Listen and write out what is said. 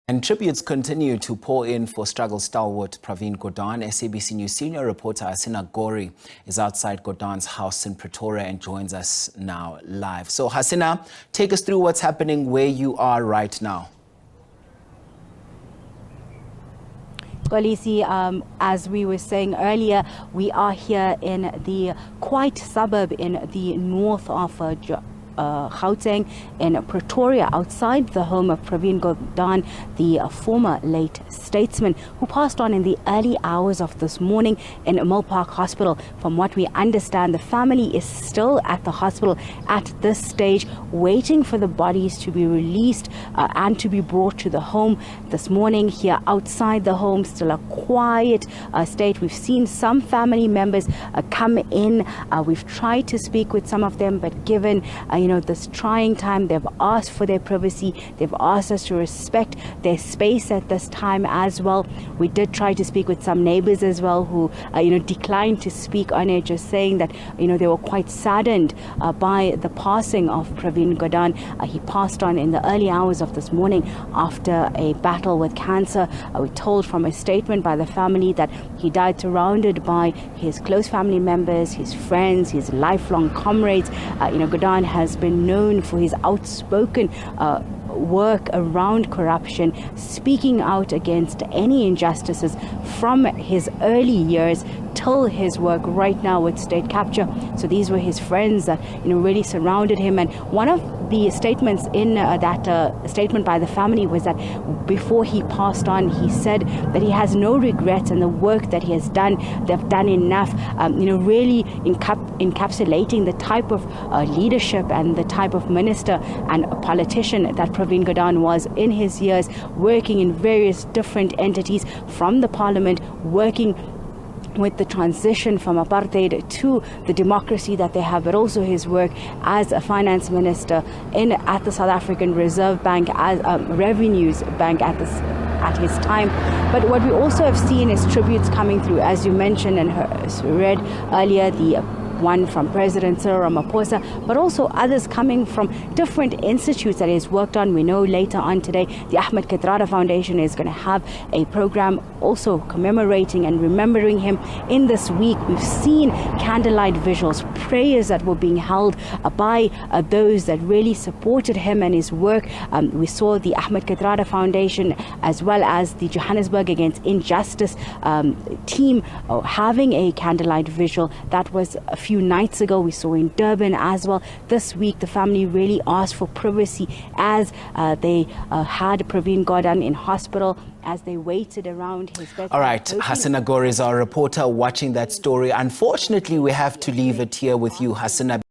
And tributes continue to pour in for struggle stalwart Pravin Gordhan. SABC News senior reporter Hasina Gori is outside Gordhan's house in Pretoria and joins us now live. So Hasina, take us through what's happening where you are right now. Kolisi, as we were saying earlier, we are here in the quiet suburb in the north of Gauteng in Pretoria, outside the home of Pravin Gordhan, the former late statesman who passed on in the early hours of this morning in Mill Park Hospital. From what we understand, the family is still at the hospital at this stage, waiting for the bodies to be released and to be brought to the home. This morning here outside the home, still a quiet state. We've seen some family members come in. We've tried to speak with some of them, but given this trying time, they've asked for their privacy. They've asked us to respect their space at this time as well. We did try to speak with some neighbors as well who declined to speak on it, just saying that they were quite saddened by the passing of Pravin Gordhan. He passed on in the early hours of this morning after a battle with cancer. We're told from a statement by the family that he died surrounded by his close family members, his friends, his lifelong comrades. Gordhan has been known for his outspoken work around corruption, speaking out against any injustices from his early years till his work right now with state capture. So these were his friends that really surrounded him. And one of the statements in that statement by the family was that before he passed on, he said that he has no regrets, and the work that he has done, they've done enough, really encapsulating the type of leadership and the type of minister and a politician that Pravin Gordhan was in his years, working in various different entities from the parliament, working with the transition from apartheid to the democracy that they have, but also his work as a finance minister at the South African Reserve Bank, as a revenues bank at his time. But what we also have seen is tributes coming through, as you mentioned and read earlier, the one from President Cyril Ramaphosa, but also others coming from different institutes that he's worked on. We know later on today, the Ahmed Kathrada Foundation is going to have a program also commemorating and remembering him. In this week, we've seen candlelight visuals, prayers that were being held by those that really supported him and his work. We saw the Ahmed Kathrada Foundation as well as the Johannesburg Against Injustice team having a candlelight visual. That was a few nights ago. We saw in Durban as well. This week, the family really asked for privacy as they had Pravin Gordhan in hospital, as they waited around his bed. All right, Hasina Gori is our reporter watching that story. Unfortunately, we have to leave it here with you, Hasina.